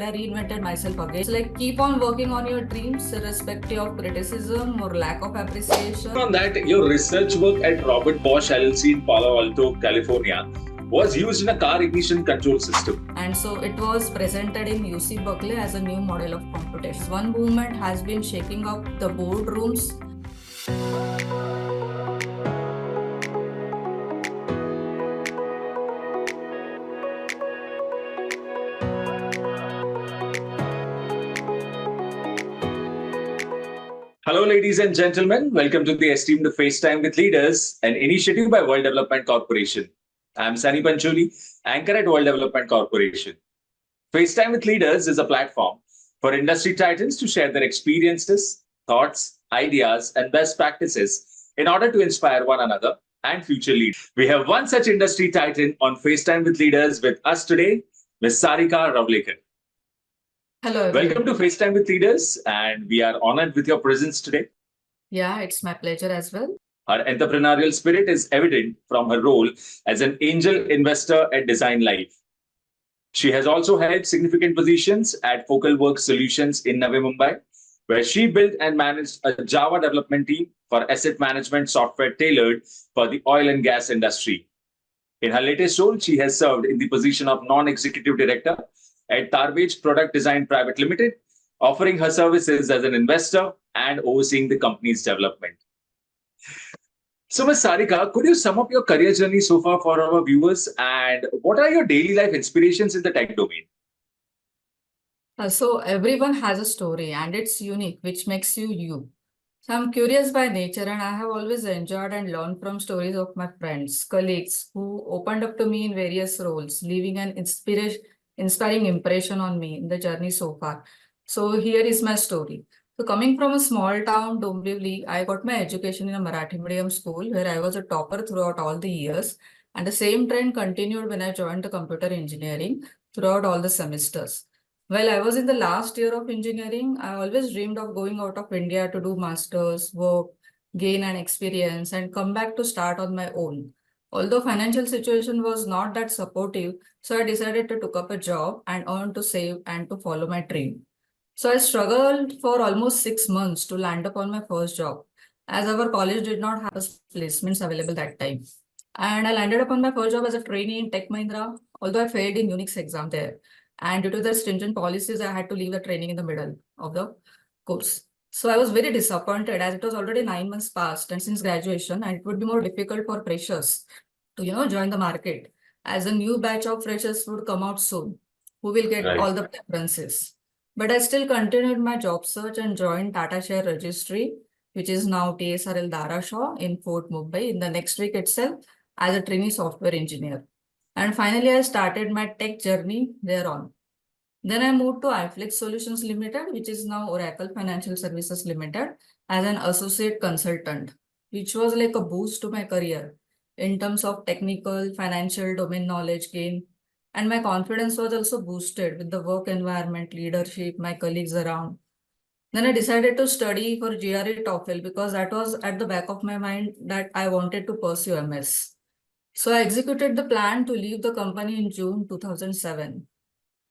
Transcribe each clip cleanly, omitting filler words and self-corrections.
where I reinvented myself again. It's like keep on working on your dreams irrespective of criticism or lack of appreciation. On that, your research work at Robert Bosch LLC in Palo Alto, California was used in a car ignition control system. And so it was presented in UC Berkeley as a new model of computation. One movement has been shaking up the boardrooms. Hello, ladies and gentlemen. Welcome to the esteemed FaceTime with Leaders, an initiative by World Development Corporation. I'm Sunny Pancholi, anchor at World Development Corporation. FaceTime with Leaders is a platform for industry titans to share their experiences, thoughts, ideas, and best practices in order to inspire one another and future leaders. We have one such industry titan on FaceTime with Leaders with us today, Ms. Sarika Ravlekar. Hello, everyone. Welcome to FaceTime with Leaders, and we are honored with your presence today. Yeah, it's my pleasure as well. Her entrepreneurial spirit is evident from her role as an angel investor at Design Life. She has also held significant positions at Focal Work Solutions in Navi Mumbai, where she built and managed a Java development team for asset management software tailored for the oil and gas industry. In her latest role, she has served in the position of non-executive director at Tarbej Product Design Private Limited, offering her services as an investor and overseeing the company's development. So, Ms. Sarika, could you sum up your career journey so far for our viewers, and what are your daily life inspirations in the tech domain? So everyone has a story and it's unique, which makes you you. So I'm curious by nature and I have always enjoyed and learned from stories of my friends, colleagues who opened up to me in various roles, leaving an inspiring impression on me in the journey so far. So here is my story. So coming from a small town, Dombivli, I got my education in a Marathi medium school where I was a topper throughout all the years. And the same trend continued when I joined the computer engineering throughout all the semesters. While I was in the last year of engineering, I always dreamed of going out of India to do masters, work, gain an experience, and come back to start on my own. Although financial situation was not that supportive, so I decided to take up a job and earn to save and to follow my dream. So I struggled for almost 6 months to land upon my first job, as our college did not have placements available that time. And I landed upon my first job as a trainee in Tech Mahindra, although I failed in Unix exam there. And due to the stringent policies, I had to leave the training in the middle of the course. So I was very disappointed as it was already 9 months past and since graduation, and it would be more difficult for freshers to, join the market as a new batch of freshers would come out soon, who will get all the preferences. But I still continued my job search and joined Tata Share Registry, which is now TSRL Darashaw in Fort Mumbai in the next week itself as a trainee software engineer. And finally, I started my tech journey thereon. Then I moved to iFlex Solutions Limited, which is now Oracle Financial Services Limited, as an associate consultant, which was like a boost to my career in terms of technical, financial domain knowledge gain. And my confidence was also boosted with the work environment, leadership, my colleagues around. Then I decided to study for GRE TOEFL because that was at the back of my mind that I wanted to pursue MS. So I executed the plan to leave the company in June 2007.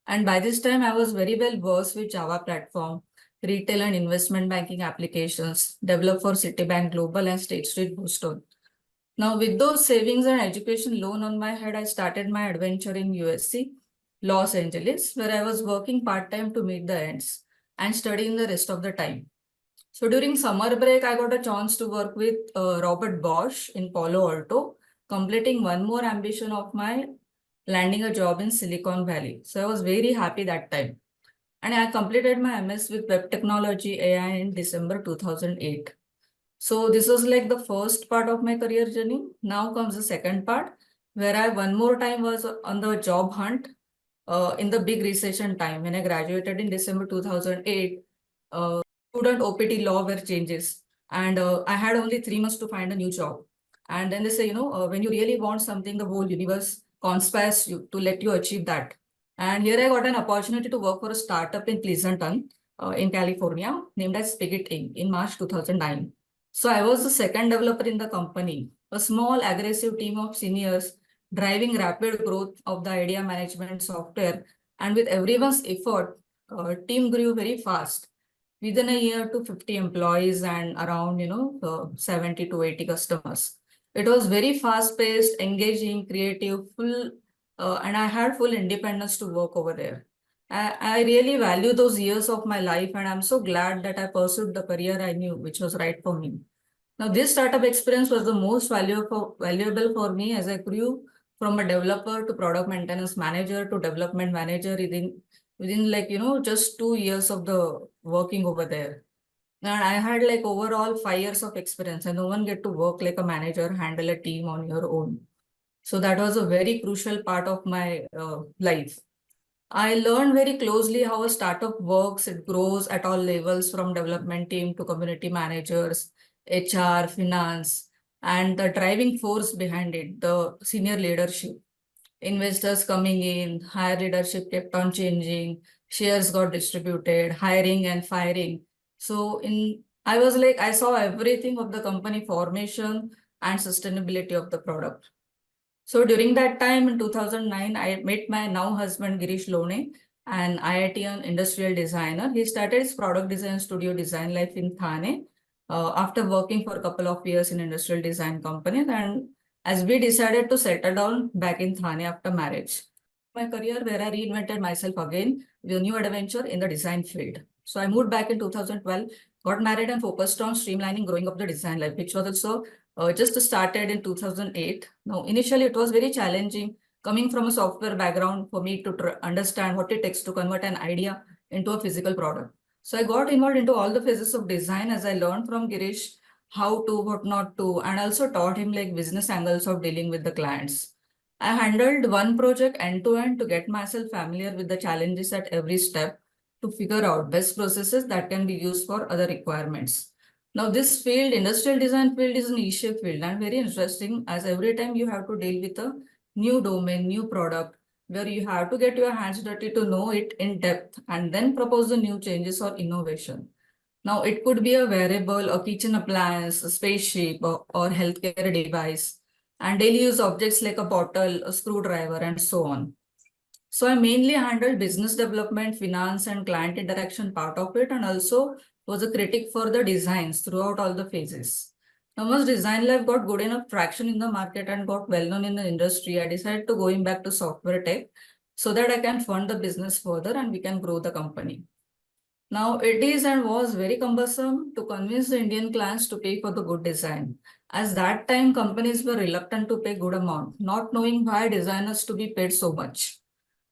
And by this time, I was very well versed with Java platform, retail and investment banking applications developed for Citibank Global and State Street Boston. Now, with those savings and education loan on my head, I started my adventure in USC, Los Angeles, where I was working part-time to meet the ends and studying the rest of the time. So during summer break, I got a chance to work with Robert Bosch in Palo Alto, completing one more ambition of my landing a job in Silicon Valley. So I was very happy that time. And I completed my MS with Web Technology AI in December 2008. So this was like the first part of my career journey. Now comes the second part, where I one more time was on the job hunt in the big recession time. When I graduated in December 2008, student OPT law were changes. And I had only 3 months to find a new job. And then they say, when you really want something, the whole universe conspires you to let you achieve that. And here I got an opportunity to work for a startup in Pleasanton in California named as Spigot Inc. in March 2009. So I was the second developer in the company, a small aggressive team of seniors driving rapid growth of the idea management software And with everyone's effort, team grew very fast. Within a year to 50 employees and around, 70 to 80 customers. It was very fast paced, engaging, creative, and I had full independence to work over there. I really value those years of my life, and I'm so glad that I pursued the career I knew, which was right for me. Now, this startup experience was the most valuable for me as I grew from a developer to product maintenance manager to development manager within just 2 years of the working over there. And I had like overall 5 years of experience, and no one get to work like a manager, handle a team on your own. So that was a very crucial part of my life. I learned very closely how a startup works. It grows at all levels from development team to community managers, HR, finance, and the driving force behind it, the senior leadership. Investors coming in, higher leadership kept on changing, shares got distributed, hiring and firing. So I was like, I saw everything of the company formation and sustainability of the product. So during that time in 2009, I met my now husband Girish Lone, an IITian industrial designer. He started his product design studio Design Life in Thane after working for a couple of years in industrial design companies. And as we decided to settle down back in Thane after marriage, my career where I reinvented myself again with a new adventure in the design field. So I moved back in 2012, got married and focused on streamlining growing up the design life, which was also just started in 2008. Now, initially it was very challenging coming from a software background for me to understand what it takes to convert an idea into a physical product. So I got involved into all the phases of design as I learned from Girish how to, what not to, and also taught him like business angles of dealing with the clients. I handled one project end to end to get myself familiar with the challenges at every step to figure out best processes that can be used for other requirements. Now, this field, industrial design field, is an niche field and very interesting as every time you have to deal with a new domain, new product, where you have to get your hands dirty to know it in depth and then propose the new changes or innovation. Now, it could be a wearable, a kitchen appliance, a spaceship, or healthcare device, and daily use objects like a bottle, a screwdriver, and so on. So I mainly handled business development, finance, and client interaction part of it, and also was a critic for the designs throughout all the phases. Now, once Design Lab got good enough traction in the market and got well known in the industry, I decided to going back to software tech so that I can fund the business further and we can grow the company. Now, it is and was very cumbersome to convince the Indian clients to pay for the good design. As that time, companies were reluctant to pay good amount, not knowing why designers to be paid so much.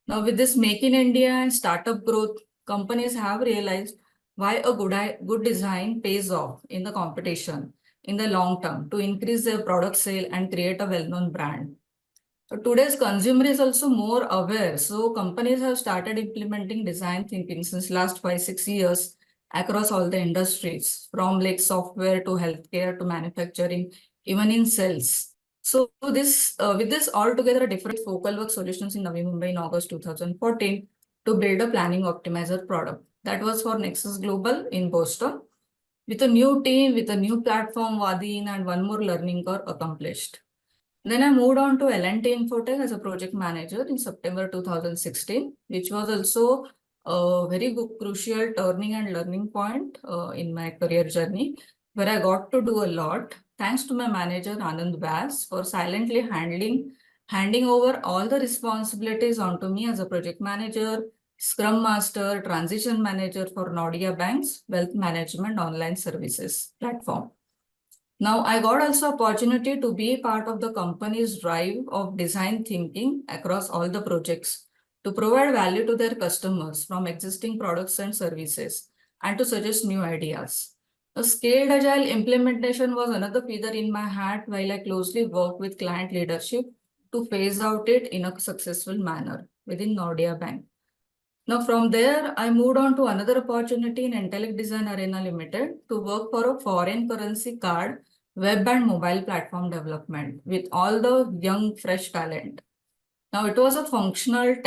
Now, with this Make in India and startup growth, companies have realized why a good design pays off in the competition in the long term to increase their product sale and create a well-known brand. Today's consumer is also more aware. So companies have started implementing design thinking since last 5-6 years across all the industries, from like software to healthcare to manufacturing, even in sales. So this with this all together, a different focal work solutions in Navi Mumbai in August 2014 to build a planning optimizer product. That was for Nexus Global in Boston. With a new team, with a new platform, Wadin, and one more learning curve accomplished. Then I moved on to L&T Infotech as a project manager in September 2016, which was also a very good, crucial turning and learning point in my career journey, where I got to do a lot. Thanks to my manager, Anand Vyas, for silently handing over all the responsibilities onto me as a project manager, Scrum Master, Transition Manager for Nordia Bank's Wealth Management Online Services platform. Now, I got also opportunity to be part of the company's drive of design thinking across all the projects to provide value to their customers from existing products and services and to suggest new ideas. A scaled agile implementation was another feather in my hat while I closely worked with client leadership to phase out it in a successful manner within Nordia Bank. Now, from there, I moved on to another opportunity in Intellect Design Arena Limited to work for a foreign currency card, web and mobile platform development with all the young, fresh talent. Now, it was a functional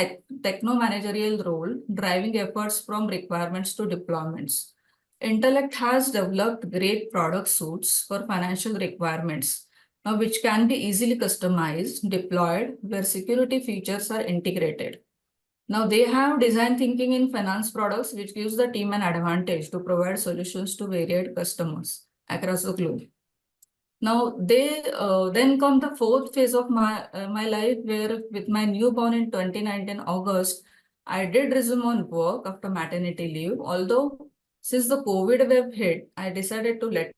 techno-managerial role, driving efforts from requirements to deployments. Intellect has developed great product suites for financial requirements, which can be easily customized, deployed, where security features are integrated. Now they have design thinking in finance products, which gives the team an advantage to provide solutions to varied customers across the globe. Now they then come the fourth phase of my life, where with my newborn in 2019 August, I did resume on work after maternity leave. Although since the COVID wave hit, I decided to let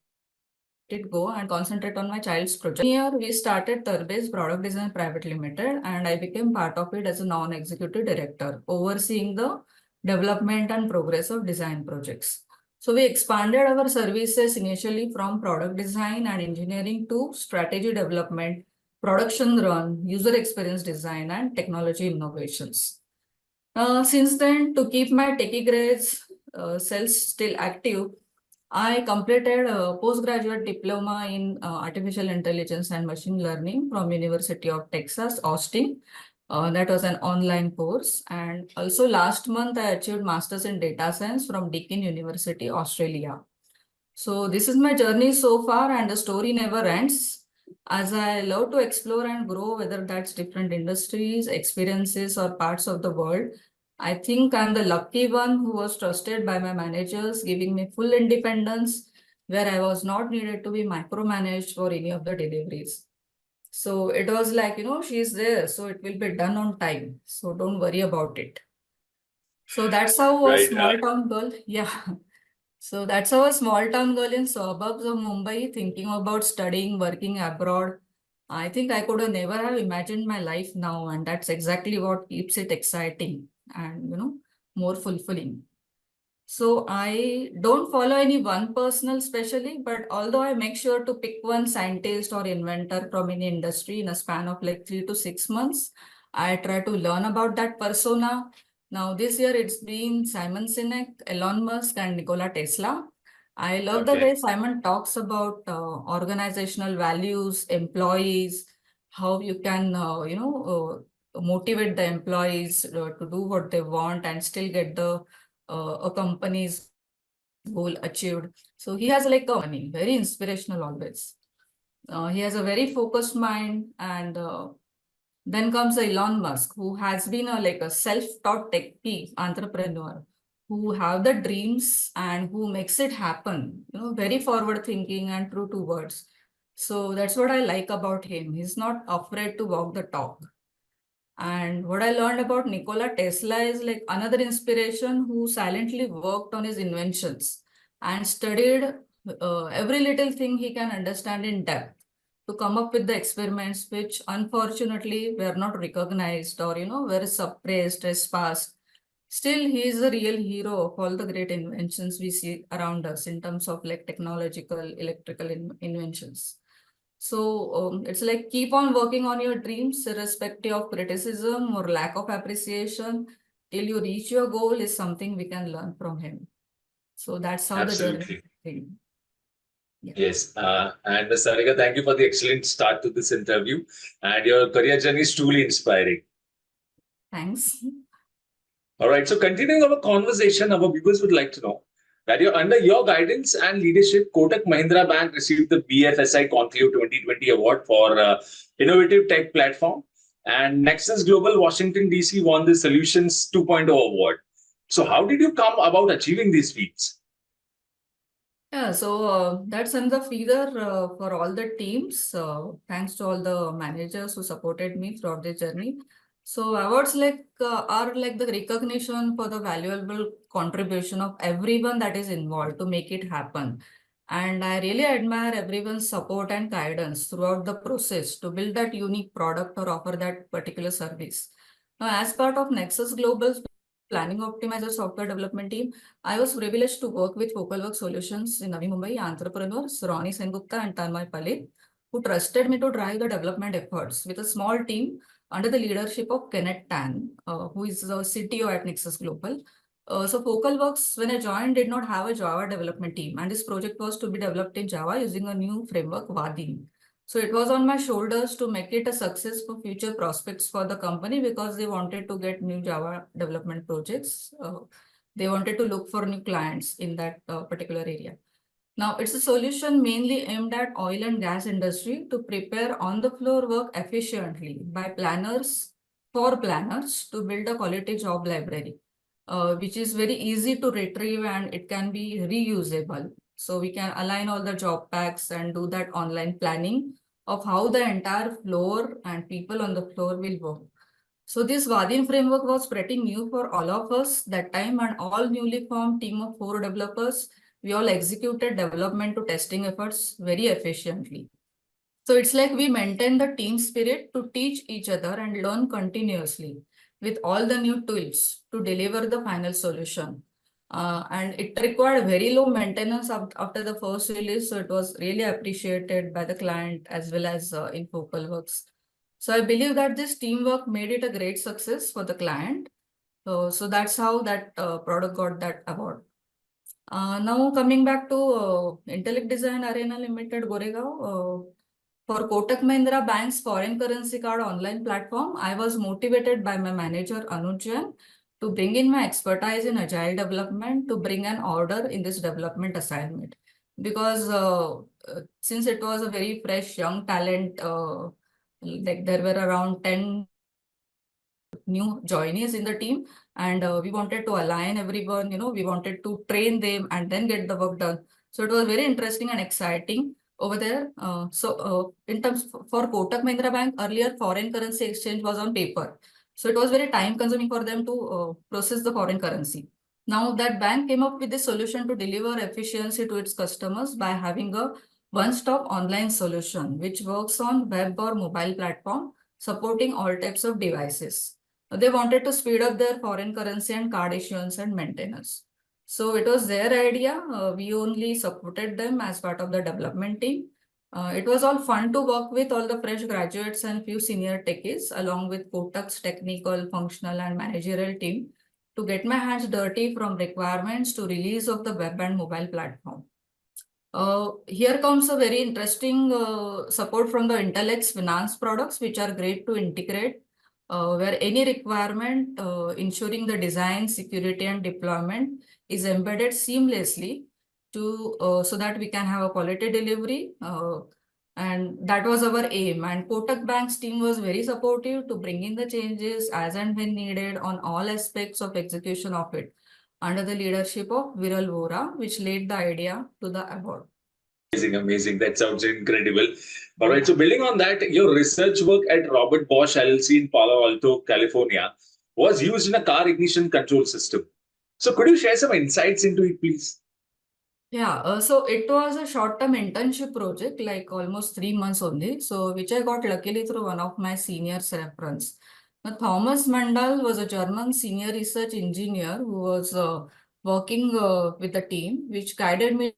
it go and concentrate on my child's project. Here we started Tarbej Product Design Private Limited, and I became part of it as a non-executive director, overseeing the development and progress of design projects. So we expanded our services initially from product design and engineering to strategy development, production run, user experience design, and technology innovations. Since then, to keep my techie grades cells still active, I completed a postgraduate diploma in artificial intelligence and machine learning from University of Texas, Austin. That was an online course. And also last month, I achieved Masters in Data Science from Deakin University, Australia. So this is my journey so far, and the story never ends. As I love to explore and grow, whether that's different industries, experiences, or parts of the world, I think I'm the lucky one who was trusted by my managers, giving me full independence, where I was not needed to be micromanaged for any of the deliveries. So it was like, she's there, so it will be done on time. So don't worry about it. So that's how a Right. small town girl, yeah. So that's how a small town girl in suburbs of Mumbai thinking about studying, working abroad. I think I could have never have imagined my life now, and that's exactly what keeps it exciting and more fulfilling. So I don't follow any one personal specially, but although I make sure to pick one scientist or inventor from any industry in a span of like 3 to 6 months, I try to learn about that persona. Now this year it's been Simon Sinek, Elon Musk, and Nikola Tesla. I love the way Simon talks about organizational values, employees, how you can motivate the employees to do what they want and still get the a company's goal achieved. So he has like a money, very inspirational always. He has a very focused mind, and then comes Elon Musk, who has been like a self-taught techie entrepreneur, who have the dreams and who makes it happen. Very forward-thinking and true to words. So that's what I like about him. He's not afraid to walk the talk. And what I learned about Nikola Tesla is like another inspiration who silently worked on his inventions and studied every little thing he can understand in depth to come up with the experiments which unfortunately were not recognized or were suppressed as past. Still, he is a real hero of all the great inventions we see around us in terms of like technological, electrical inventions. So it's like keep on working on your dreams, irrespective of criticism or lack of appreciation, till you reach your goal is something we can learn from him. So that's how the journey is. Yeah. Yes. And Ms. Sarika, thank you for the excellent start to this interview. And your career journey is truly inspiring. Thanks. All right. So continuing our conversation, our viewers would like to know that under your guidance and leadership, Kotak Mahindra Bank received the BFSI Conclave 2020 Award for Innovative Tech Platform. And Nexus Global Washington, D.C. won the Solutions 2.0 Award. So how did you come about achieving these feats? Yeah, so that's another feeder for all the teams. Thanks to all the managers who supported me throughout the journey. So awards are like the recognition for the valuable contribution of everyone that is involved to make it happen. And I really admire everyone's support and guidance throughout the process to build that unique product or offer that particular service. Now, as part of Nexus Global's planning optimizer software development team, I was privileged to work with Focalworks Solutions in Navi Mumbai entrepreneurs Ronnie Sengupta and Tanmay Pale, who trusted me to drive the development efforts with a small team under the leadership of Kenneth Tan, who is the CTO at Nexus Global. So Focalworks, when I joined, did not have a Java development team, and this project was to be developed in Java using a new framework, Vadim. So it was on my shoulders to make it a success for future prospects for the company because they wanted to get new Java development projects. They wanted to look for new clients in that particular area. Now, it's a solution mainly aimed at oil and gas industry to prepare on-the-floor work efficiently by planners, for planners to build a quality job library, which is very easy to retrieve and it can be reusable. So we can align all the job packs and do that online planning of how the entire floor and people on the floor will work. So this Vadin framework was pretty new for all of us that time, and all newly formed team of 4 developers, we all executed development to testing efforts very efficiently. So it's like we maintain the team spirit to teach each other and learn continuously with all the new tools to deliver the final solution. And it required very low maintenance after the first release. So it was really appreciated by the client as well as in Focal Works. So I believe that this teamwork made it a great success for the client. So that's how that product got that award. Now coming back to Intellect Design Arena Limited, Goregaon. For Kotak Mahindra Bank's foreign currency card online platform, I was motivated by my manager Anuj Jain to bring in my expertise in agile development to bring an order in this development assignment. Because since it was a very fresh young talent, like there were around 10 new joinees in the team, and we wanted to align everyone, we wanted to train them and then get the work done. So it was very interesting and exciting over there. In terms for Kotak Mahindra Bank, earlier foreign currency exchange was on paper. So it was very time consuming for them to process the foreign currency. Now that bank came up with a solution to deliver efficiency to its customers by having a one-stop online solution, which works on web or mobile platform, supporting all types of devices. They wanted to speed up their foreign currency and card issuance and maintenance. So it was their idea. We only supported them as part of the development team. It was all fun to work with all the fresh graduates and few senior techies along with Kotak's technical, functional and managerial team to get my hands dirty from requirements to release of the web and mobile platform. Here comes a very interesting support from the Intellect's finance products, which are great to integrate, where any requirement ensuring the design, security, and deployment is embedded seamlessly to so that we can have a quality delivery. And that was our aim. And Kotak Bank's team was very supportive to bring in the changes as and when needed on all aspects of execution of it, under the leadership of Viral Vora, which laid the idea to the award. Amazing, amazing. That sounds incredible. All right. So building on that, your research work at Robert Bosch LLC in Palo Alto, California, was used in a car ignition control system. So could you share some insights into it, please? Yeah, so it was a short-term internship project, like almost 3 months only. So which I got luckily through one of my seniors' reference. Now, Thomas Mandel was a German senior research engineer who was working with the team, which guided me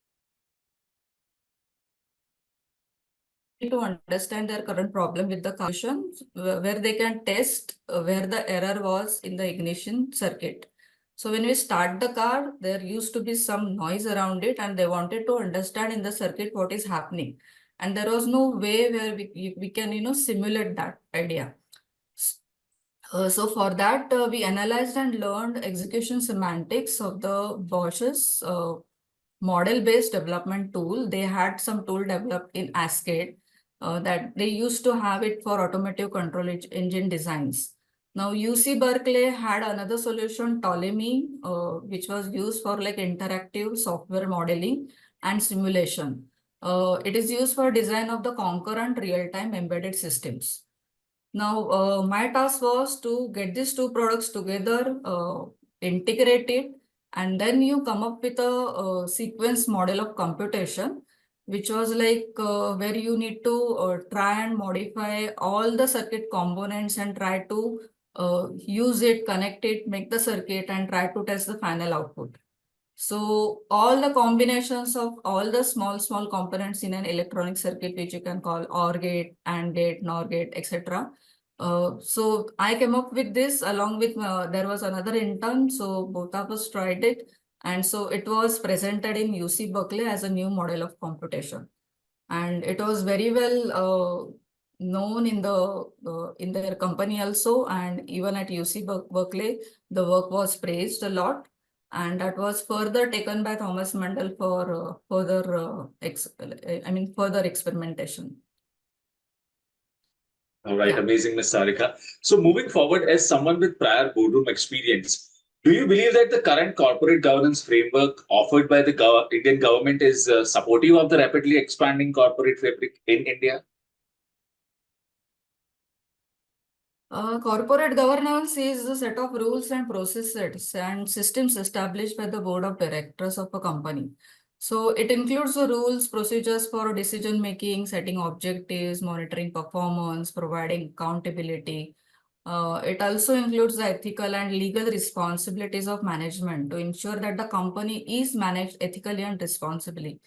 to understand their current problem with the condition where they can test where the error was in the ignition circuit. So when we start the car, there used to be some noise around it and they wanted to understand in the circuit what is happening. And there was no way where we can, simulate that idea. So for that, we analyzed and learned execution semantics of the Bosch's model-based development tool. They had some tool developed in Ascade that they used to have it for automotive control engine designs. Now UC Berkeley had another solution, Ptolemy, which was used for like interactive software modeling and simulation. It is used for design of the concurrent real-time embedded systems. Now, my task was to get these two products together, integrate it, and then you come up with a sequence model of computation, which was like where you need to try and modify all the circuit components and try to use it, connect it, make the circuit, and try to test the final output. So all the combinations of all the small components in an electronic circuit, which you can call OR gate, AND gate, NOR gate, etc. So I came up with this along with there was another intern. So both of us tried it, and so it was presented in UC Berkeley as a new model of computation, and it was very well known in their company also, and even at UC Berkeley, the work was praised a lot. And that was further taken by Thomas Mandel for further experimentation. All right, Yeah. amazing, Ms. Sarika. So, moving forward, as someone with prior boardroom experience, do you believe that the current corporate governance framework offered by the Indian government is supportive of the rapidly expanding corporate fabric in India? Corporate governance is a set of rules and processes and systems established by the board of directors of a company. So it includes the rules, procedures for decision making, setting objectives, monitoring performance, providing accountability. It also includes the ethical and legal responsibilities of management to ensure that the company is managed ethically and responsibly.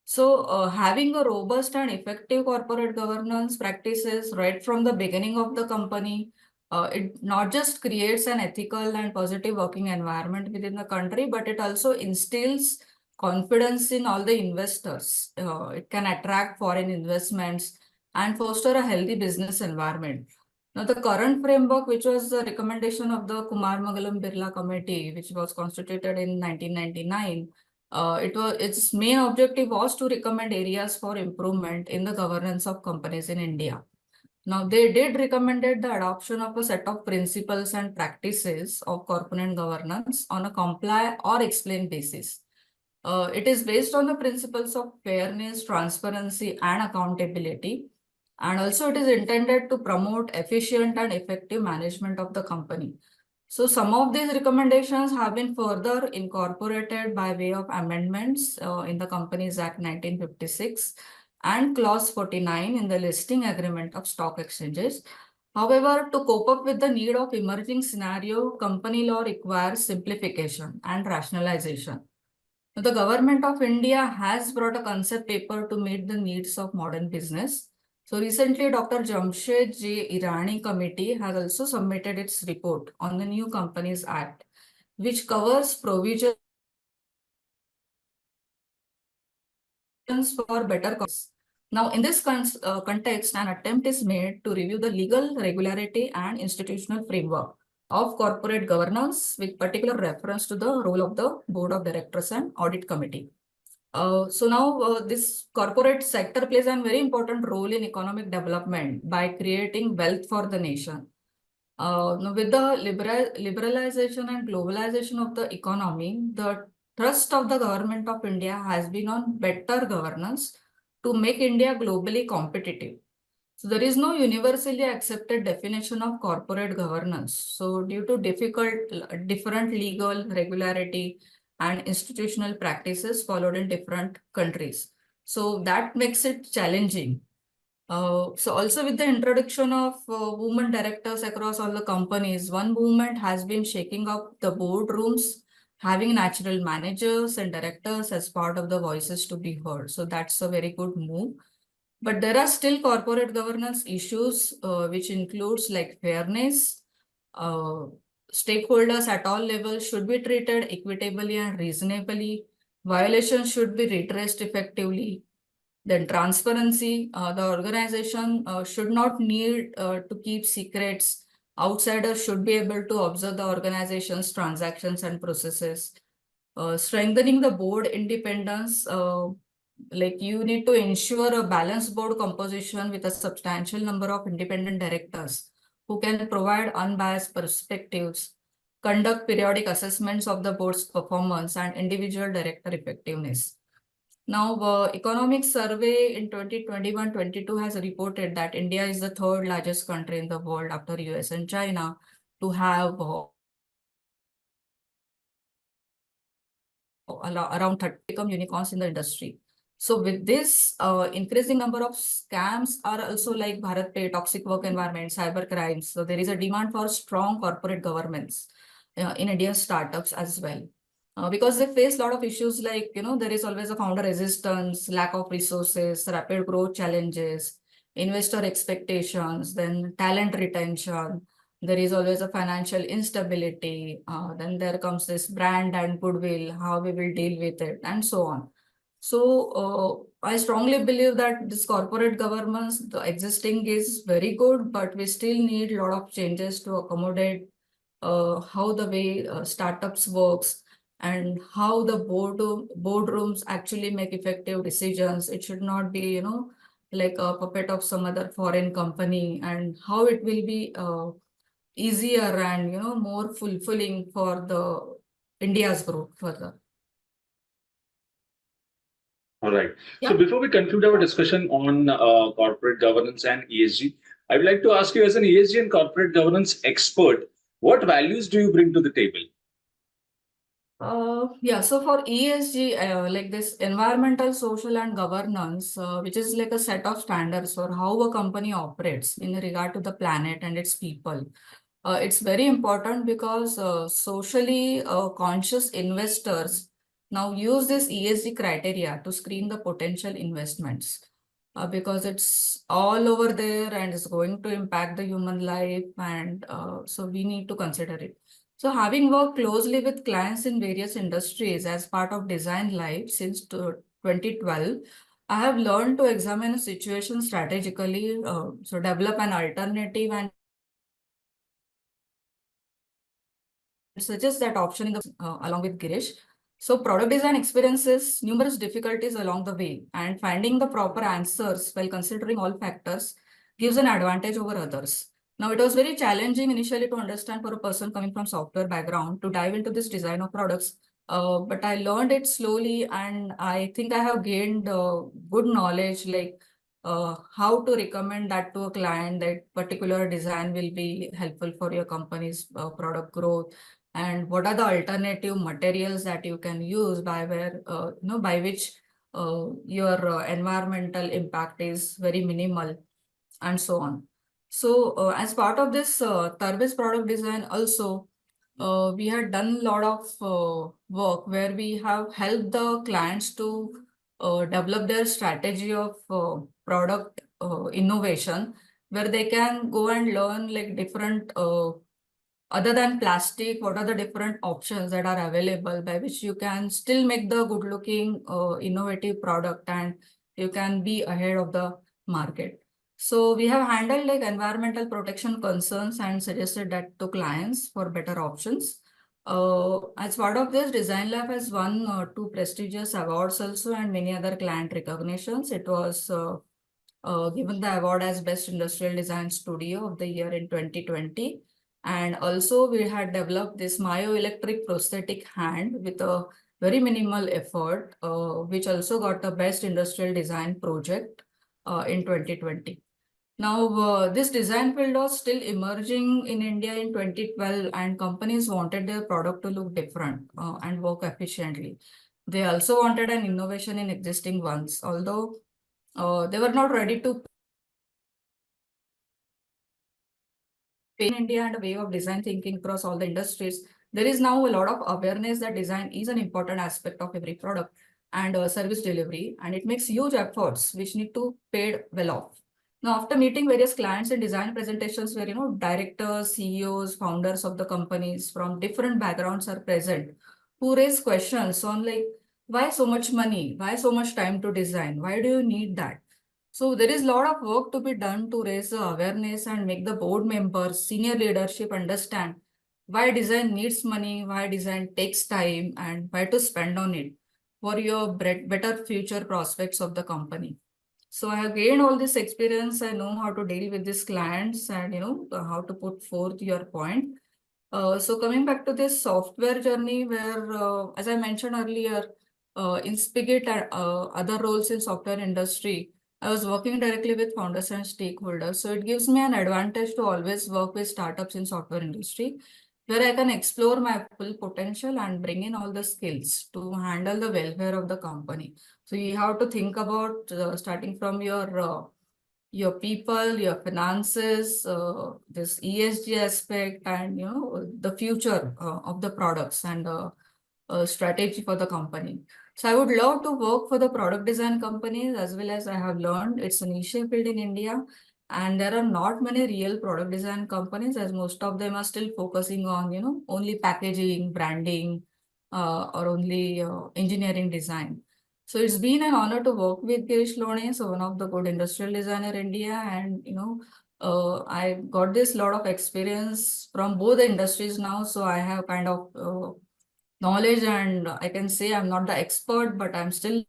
So, having a robust and effective corporate governance practices right from the beginning of the company, it not just creates an ethical and positive working environment within the country, but it also instills confidence in all the investors. It can attract foreign investments and foster a healthy business environment. Now, the current framework, which was the recommendation of the Kumar Mangalam Birla Committee, which was constituted in 1999, its main objective was to recommend areas for improvement in the governance of companies in India. Now, they did recommended the adoption of a set of principles and practices of corporate governance on a comply or explain basis. It is based on the principles of fairness, transparency, and accountability. And also, it is intended to promote efficient and effective management of the company. So some of these recommendations have been further incorporated by way of amendments in the Companies Act 1956 and Clause 49 in the listing agreement of stock exchanges. However, to cope up with the need of emerging scenario, company law requires simplification and rationalization. The government of India has brought a concept paper to meet the needs of modern business. So recently, Dr. Jamshed J. Irani Committee has also submitted its report on the New Companies Act, which covers provisions for better companies. Now, in this context, an attempt is made to review the legal regularity and institutional framework of corporate governance with particular reference to the role of the board of directors and audit committee. So now this corporate sector plays a very important role in economic development by creating wealth for the nation. Now with the liberalization and globalization of the economy, the thrust of the government of India has been on better governance to make India globally competitive. So there is no universally accepted definition of corporate governance. So due to different legal regularity and institutional practices followed in different countries. So that makes it challenging. So also with the introduction of women directors across all the companies, one movement has been shaking up the boardrooms, having natural managers and directors as part of the voices to be heard. So that's a very good move. But there are still corporate governance issues, which includes like fairness. Stakeholders at all levels should be treated equitably and reasonably. Violations should be redressed effectively. Then transparency, the organization should not need to keep secrets. Outsiders should be able to observe the organization's transactions and processes. Strengthening the board independence, like you need to ensure a balanced board composition with a substantial number of independent directors who can provide unbiased perspectives, conduct periodic assessments of the board's performance and individual director effectiveness. Now, economic survey in 2021-22 has reported that India is the third largest country in the world after US and China to have around 30 become unicorns in the industry. So with this, increasing number of scams are also like Bharat Pay, toxic work environment, cyber crimes. So there is a demand for strong corporate governance in Indian startups as well. Because they face a lot of issues like, there is always a founder resistance, lack of resources, rapid growth challenges, investor expectations, then talent retention. There is always a financial instability. Then there comes this brand and goodwill, how we will deal with it, and so on. So I strongly believe that this corporate governance, the existing is very good, but we still need a lot of changes to accommodate how the way startups works and how the boardrooms actually make effective decisions. It should not be, like a puppet of some other foreign company, and how it will be easier and more fulfilling for the India's growth further. All right. So Yeah. before we conclude our discussion on corporate governance and ESG, I would like to ask you, as an ESG and corporate governance expert, what values do you bring to the table? Yeah, so for ESG, like this environmental, social, and governance, which is like a set of standards for how a company operates in regard to the planet and its people. It's very important because socially conscious investors now use this ESG criteria to screen the potential investments, because it's all over there and it's going to impact the human life, and so we need to consider it. So having worked closely with clients in various industries as part of Design Life since 2012, I have learned to examine a situation strategically, so develop an alternative and suggest that option in the along with Girish. So product design experiences numerous difficulties along the way, and finding the proper answers while considering all factors gives an advantage over others. Now, it was very challenging initially to understand for a person coming from software background to dive into this design of products. But I learned it slowly, and I think I have gained good knowledge, like how to recommend that to a client that particular design will be helpful for your company's product growth, and what are the alternative materials that you can use by where by which your environmental impact is very minimal, and so on. So as part of this Tarbej product design also, we had done a lot of work where we have helped the clients to develop their strategy of product innovation, where they can go and learn like different other than plastic, what are the different options that are available by which you can still make the good looking innovative product and you can be ahead of the market. So we have handled like environmental protection concerns and suggested that to clients for better options. As part of this, Design Lab has won two prestigious awards also and many other client recognitions. It was given the award as Best Industrial Design Studio of the Year in 2020. And also we had developed this myoelectric prosthetic hand with a very minimal effort, which also got the Best Industrial Design Project in 2020. Now, this design field was still emerging in India in 2012, and companies wanted their product to look different and work efficiently. They also wanted an innovation in existing ones, although they were not ready to in India and a way of design thinking across all the industries. There is now a lot of awareness that design is an important aspect of every product and service delivery, and it makes huge efforts which need to paid well off. Now, after meeting various clients in design presentations where directors, CEOs, founders of the companies from different backgrounds are present, who raise questions on like why so much money, why so much time to design, why do you need that? So there is a lot of work to be done to raise the awareness and make the board members, senior leadership understand why design needs money, why design takes time, and why to spend on it for your better future prospects of the company. So I have gained all this experience. I know how to deal with these clients and how to put forth your point. So coming back to this software journey, where as I mentioned earlier, in Spigot and other roles in software industry, I was working directly with founders and stakeholders. So it gives me an advantage to always work with startups in software industry, where I can explore my full potential and bring in all the skills to handle the welfare of the company. So you have to think about starting from your people, your finances, this ESG aspect, and the future of the products and strategy for the company. So I would love to work for the product design companies, as well as I have learned it's a niche field in India, and there are not many real product design companies, as most of them are still focusing on only packaging, branding, or only engineering design. So it's been an honor to work with Girish Lone, so one of the good industrial designer India, and I got this lot of experience from both the industries now. So I have kind of knowledge, and I can say I'm not the expert, but I'm still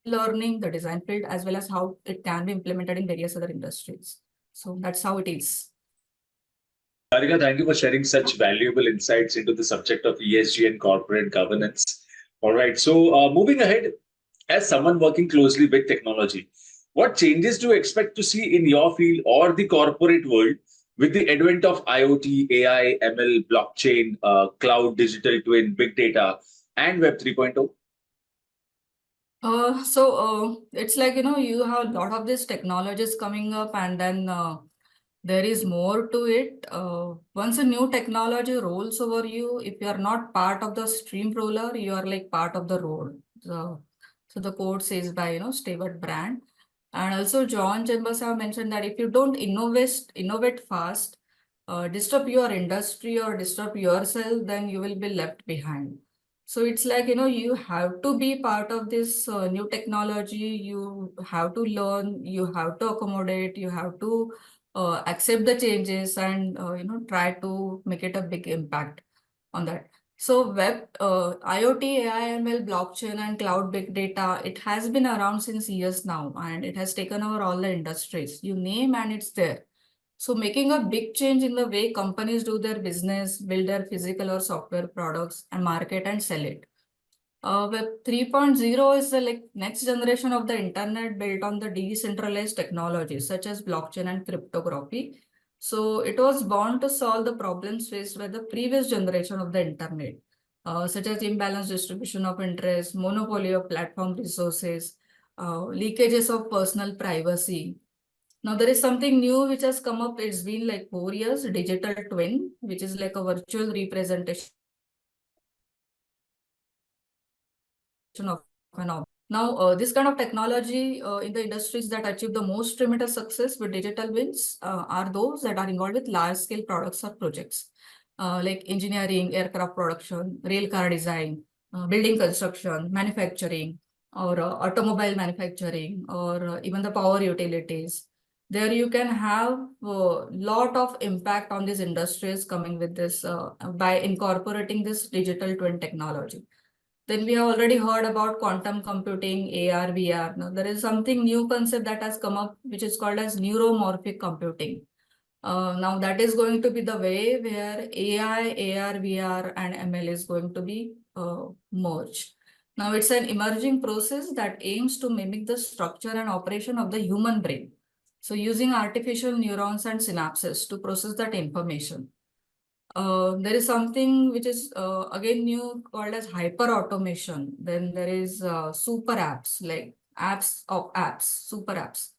learning, the design field, as well as how it can be implemented in various other industries. So that's how it is. Sarika, thank you for sharing such valuable insights into the subject of ESG and corporate governance. All right, so moving ahead, as someone working closely with technology, what changes do you expect to see in your field or the corporate world with the advent of IoT, AI, ML, blockchain, cloud, digital twin, big data, and Web 3.0? It's like, you have a lot of these technologies coming up, and then there is more to it. Once a new technology rolls over you, if you are not part of the stream roller, you are like part of the road. So the quote says by, Stewart Brand. And also John Chambers have mentioned that if you don't innovate fast, disrupt your industry or disrupt yourself, then you will be left behind. So it's like, you have to be part of this new technology. You have to learn, you have to accommodate, you have to accept the changes, and try to make it a big impact on that. So IoT, AI, ML, blockchain, and cloud big data, it has been around since years now, and it has taken over all the industries. You name and it's there. So making a big change in the way companies do their business, build their physical or software products, and market and sell it. Web 3.0 is the next generation of the internet built on the decentralized technologies such as blockchain and cryptography. So it was born to solve the problems faced by the previous generation of the internet, such as imbalanced distribution of interest, monopoly of platform resources, leakages of personal privacy. Now there is something new which has come up. It's been like 4 years, digital twin, which is like a virtual representation of an object. Now, this kind of technology in the industries that achieve the most tremendous success with digital wins are those that are involved with large-scale products or projects, like engineering, aircraft production, rail car design, building construction, manufacturing, or automobile manufacturing, or even the power utilities. There you can have a lot of impact on these industries coming with this by incorporating this digital twin technology. Then we have already heard about quantum computing, AR, VR. Now there is something new concept that has come up, which is called as neuromorphic computing. Now that is going to be the way where AI, AR, VR, and ML is going to be merged. Now it's an emerging process that aims to mimic the structure and operation of the human brain. So using artificial neurons and synapses to process that information. There is something which is again new called as hyper automation. Then there is super apps, like apps of apps, super apps.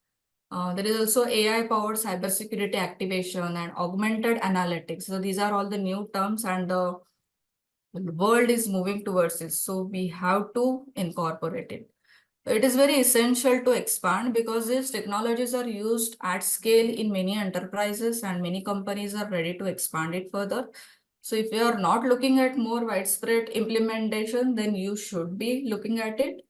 There is also AI powered cybersecurity activation and augmented analytics. So these are all the new terms, and the world is moving towards it. So we have to incorporate it. It is very essential to expand because these technologies are used at scale in many enterprises, and many companies are ready to expand it further. So if you are not looking at more widespread implementation, then you should be looking at it.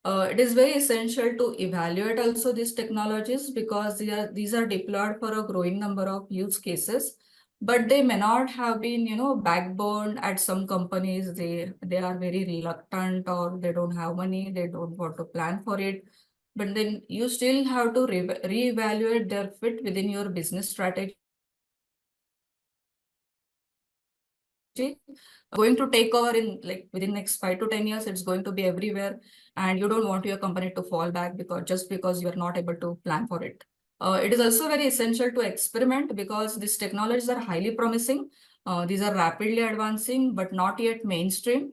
It is very essential to evaluate also these technologies because these are deployed for a growing number of use cases, but they may not have been, backbone at some companies. They are very reluctant, or they don't have money, they don't want to plan for it. But then you still have to reevaluate their fit within your business strategy. Going to take over in within next 5 to 10 years. It's going to be everywhere, and you don't want your company to fall back because you are not able to plan for it. It is also very essential to experiment because these technologies are highly promising. These are rapidly advancing, but not yet mainstream.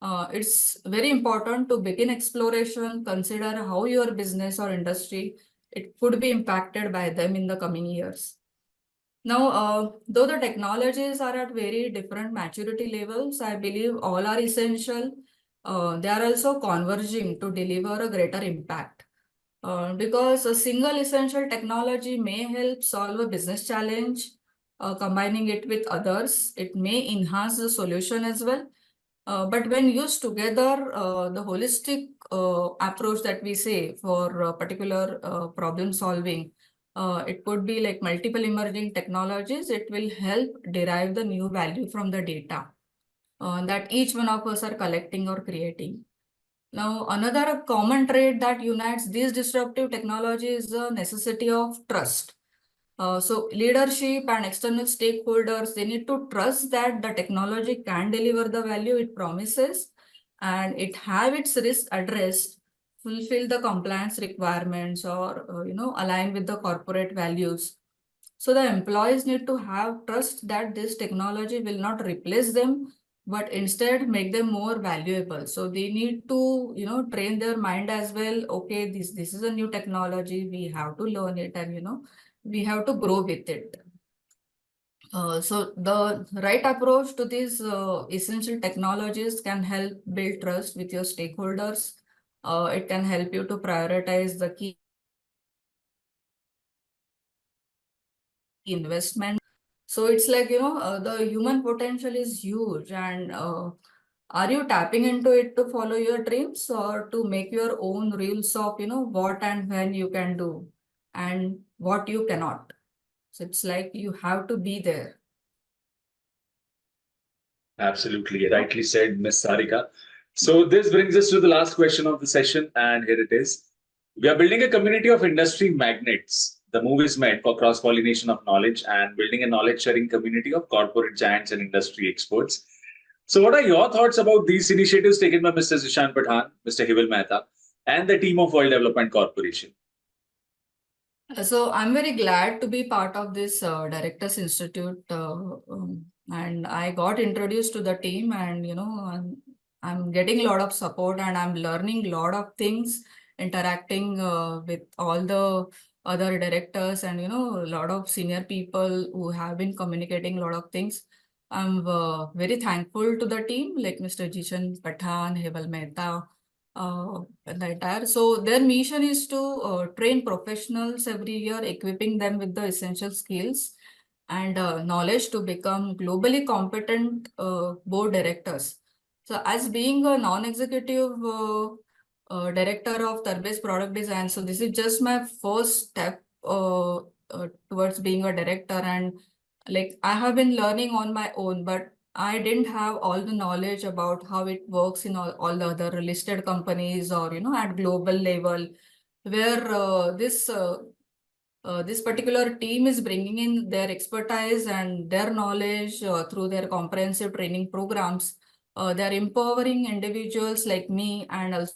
It's very important to begin exploration, consider how your business or industry, it could be impacted by them in the coming years. Now, though the technologies are at very different maturity levels, I believe all are essential. They are also converging to deliver a greater impact. Because a single essential technology may help solve a business challenge, combining it with others, it may enhance the solution as well. But when used together, the holistic approach that we say for particular problem solving, it could be like multiple emerging technologies. It will help derive the new value from the data that each one of us are collecting or creating. Now, another common trait that unites these disruptive technologies is the necessity of trust. So leadership and external stakeholders, they need to trust that the technology can deliver the value it promises and it have its risk addressed, fulfill the compliance requirements or, align with the corporate values. So the employees need to have trust that this technology will not replace them, but instead make them more valuable. So they need to, train their mind as well. Okay, this is a new technology. We have to learn it and, we have to grow with it. So the right approach to these essential technologies can help build trust with your stakeholders. It can help you to prioritize the key investment. So it's like, the human potential is huge. And are you tapping into it to follow your dreams or to make your own rules of, what and when you can do and what you cannot? So it's like you have to be there. Absolutely, rightly said, Ms. Sarika. So this brings us to the last question of the session, and here it is. We are building a community of industry magnates. The move is meant for cross-pollination of knowledge and building a knowledge-sharing community of corporate giants and industry experts. So what are your thoughts about these initiatives taken by Mr. Zishan Pathan, Mr. Hival Mehta, and the team of World Development Corporation? So I'm very glad to be part of this Directors Institute, and I got introduced to the team, and I'm getting a lot of support, and I'm learning a lot of things, interacting with all the other directors, and a lot of senior people who have been communicating a lot of things. I'm very thankful to the team, like Mr. Jishan Pathan, Heval Mehta, the entire. So their mission is to train professionals every year, equipping them with the essential skills and knowledge to become globally competent board directors. So as being a non-executive director of Tarbej product design, so this is just my first step towards being a director, and like I have been learning on my own, but I didn't have all the knowledge about how it works in all the other listed companies or, at global level, where this particular team is bringing in their expertise and their knowledge through their comprehensive training programs. They're empowering individuals like me and also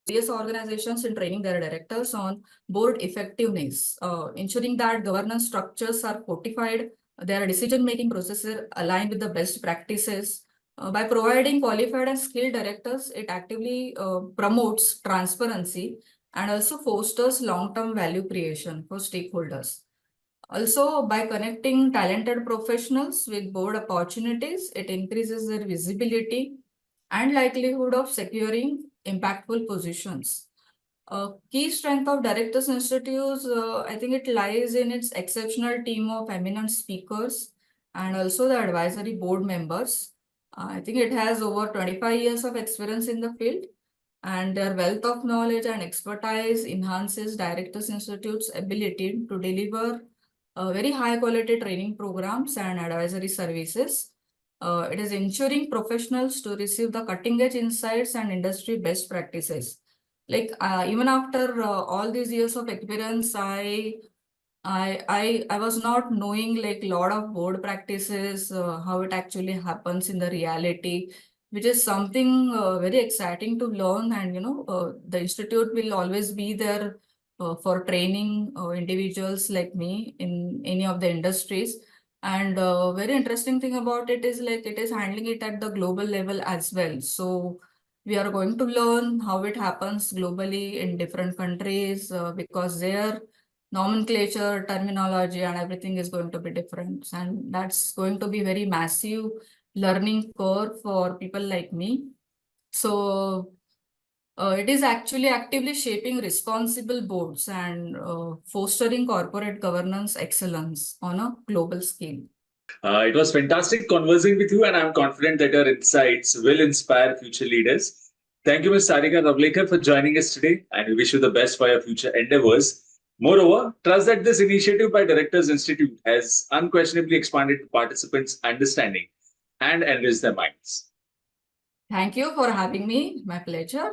various organizations in training their directors on board effectiveness, ensuring that governance structures are fortified, their decision-making processes align with the best practices. By providing qualified and skilled directors, it actively promotes transparency and also fosters long-term value creation for stakeholders. Also, by connecting talented professionals with board opportunities, it increases their visibility and likelihood of securing impactful positions. A key strength of Directors Institutes, I think it lies in its exceptional team of eminent speakers and also the advisory board members. I think it has over 25 years of experience in the field, and their wealth of knowledge and expertise enhances Directors Institute's ability to deliver very high quality training programs and advisory services. It is ensuring professionals to receive the cutting edge insights and industry best practices. Like even after all these years of experience, I was not knowing like a lot of board practices, how it actually happens in the reality, which is something very exciting to learn. And the institute will always be there for training individuals like me in any of the industries. And very interesting thing about it is like it is handling it at the global level as well. So we are going to learn how it happens globally in different countries because their nomenclature, terminology, and everything is going to be different. And that's going to be very massive learning curve for people like me. So it is actually actively shaping responsible boards and fostering corporate governance excellence on a global scale. It was fantastic conversing with you, and I'm confident that your insights will inspire future leaders. Thank you, Ms. Sarika Ravlekar, for joining us today, and we wish you the best for your future endeavors. Moreover, trust that this initiative by Directors Institute has unquestionably expanded participants' understanding and enriched their minds. Thank you for having me. My pleasure.